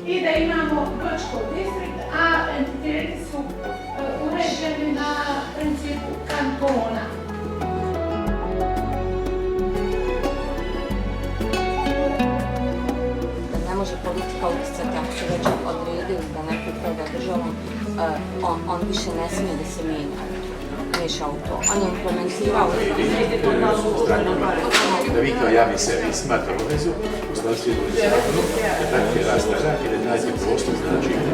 I da imamo Brčko distrikt, a entiteti su uređeni na principu kantona. Ne može politika utjecati ako su već odredili da neko upravlja državom, on više ne smije da se miješa u to. On je implementirao da vi kao javni servis imate obavezu u skladu s zakonom da takve rastara i da nađe prostor za načinjenje.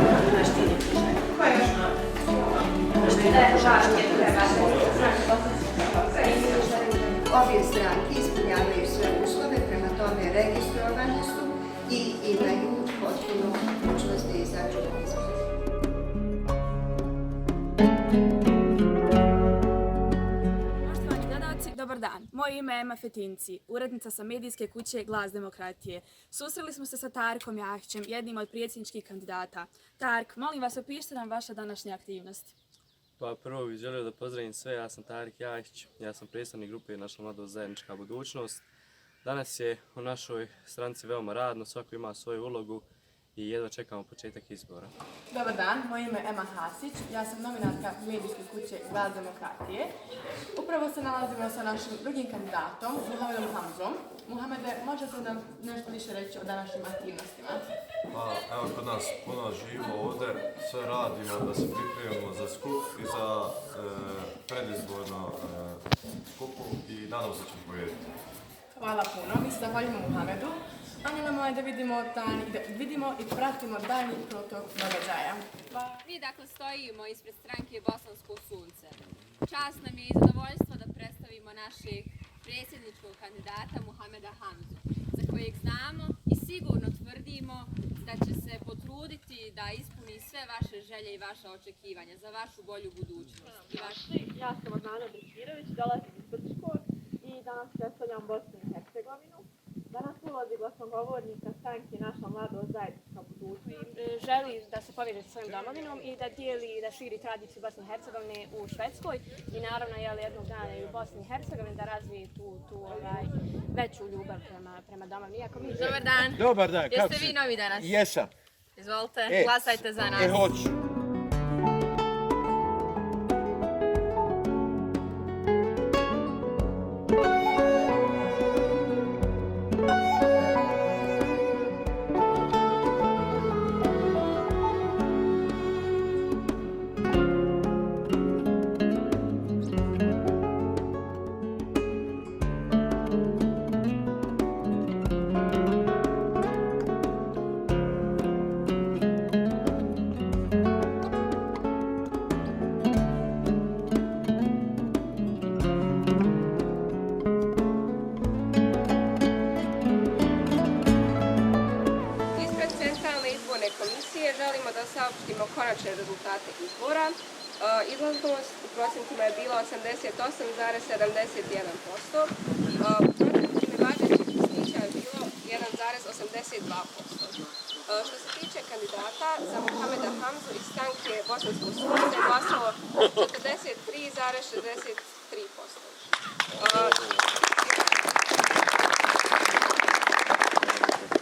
Obje stranke ispunjavaju sve uslove, prema tome registrovane su i imaju potpuno mogućnost da izađu na izbore. Poštovani gledalci, dobar dan. Moje ime je Ema Fetinci, urednica sa medijske kuće Glas demokratije. Susreli smo se sa Tarkom Jahićem, jednim od predsjedničkih kandidata. Tark, molim vas, opišite nam vaše današnje aktivnosti. Pa prvo bih želio da pozdravim sve, ja sam Tarik Jahić, ja sam predstavnik grupe Naša mladost zajednička budućnost. Danas je u našoj stranci veoma radno, svako ima svoju ulogu i jedva čekamo početak izbora. Dobar dan, moje ime je Ema Hasić, ja sam novinarka medijske kuće Glas demokratije. Upravo se nalazimo sa našim drugim kandidatom, Muhamedom Hamzom. Muhamede, možete nam nešto više reći o današnjim aktivnostima? Pa, evo kod nas puno živimo ovdje, sve radimo da se pripremimo za skup i za predizborno skupu i nadam se da ćemo pojediti. Hvala puno, mi se zahvaljujemo Muhamedu. A na nama je da vidimo i pratimo daljnji protok događaja. Mi dakle stojimo ispred stranke Bosansko sunce. Čast nam je i zadovoljstvo da predstavimo našeg predsjedničkog kandidata Muhameda Hamzu, za kojeg znamo i sigurno tvrdimo da će se potruditi da ispuni sve vaše želje i vaše očekivanja za vašu bolju budućnost. Ja sam Adnana Briširović, dolazim iz Brčkog i danas predstavljam Bosnu i Hercegovinu. Danas ulazi glasnogovornica stranke Naša mladost zajednička budućnost. Želi da se poveže sa svojim domovinom i da dijeli i da širi tradiciju Bosne i Hercegovine u Švedskoj i naravno jednog dana i u Bosni i Hercegovini da razvije tu veću ljubav prema domovini. Dobar dan. Dobar dan. Jeste vi novi danas? Jesam. Izvolite, glasajte za nas. Hoću. Komisije želimo da saopštimo konačne rezultate izbora. Izlaznost u procentima je bila 88,71%. U procentima važećih listića je bilo 1,86%. kandidata za Muhameda Hamzu iz stranke Bosansko sunce glasalo 43,63%.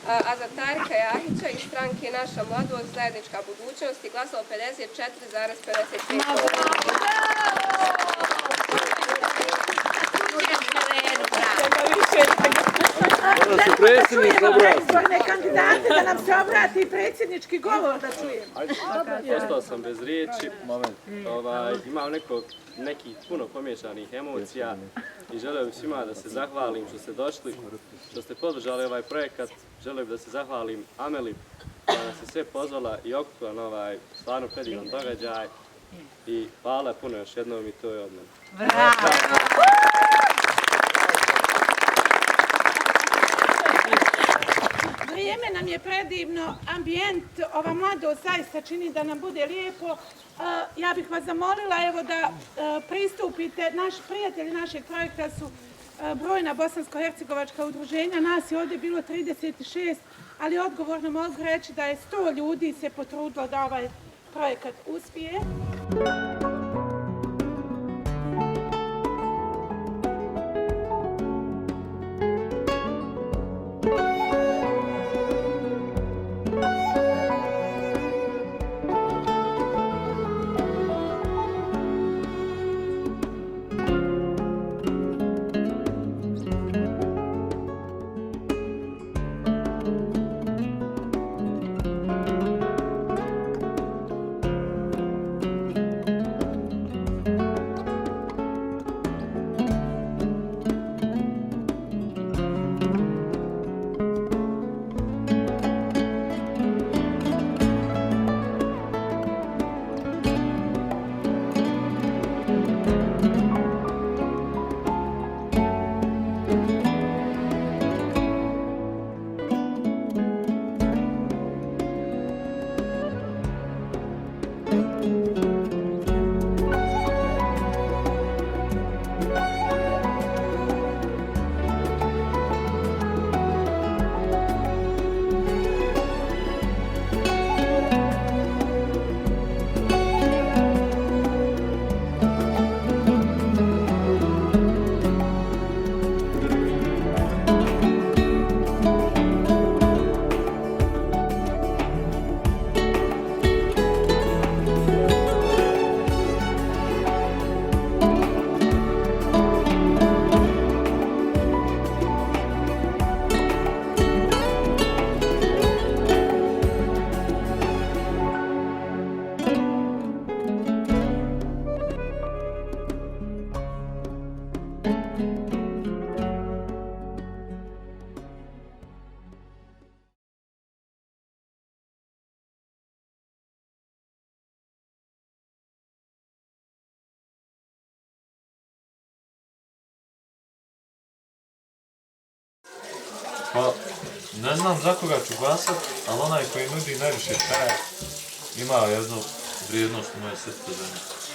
A za Tarika Jahića iz stranke Naša mladost, zajednička budućnost je glasalo 54,55%. Izborne kandidate da nam se obrati predsjednički govor da čujemo. Ostao sam bez riječi. Imam nekih puno pomješanih emocija i želio bih svima da se zahvalim što ste došli, što ste podržali ovaj projekat. Želio bih da se zahvalim Ameli koja nas je sve pozvala i okupila na ovaj stvarno predivan događaj. I hvala puno još jednom i to je od mene. Vrijeme nam je predivno, ambijent, ova mladost zaista čini da nam bude lijepo. Ja bih vas zamolila evo da pristupite, naši prijatelji našeg projekta su brojna bosansko-hercegovačka udruženja, nas je ovdje bilo 36, ali odgovorno mogu reći da je 100 ljudi se potrudilo da ovaj projekat uspije. Pa, ne znam za koga ću glasat, ali onaj koji nudi najviše kraja ima jednu vrijednost u moje srce za njih.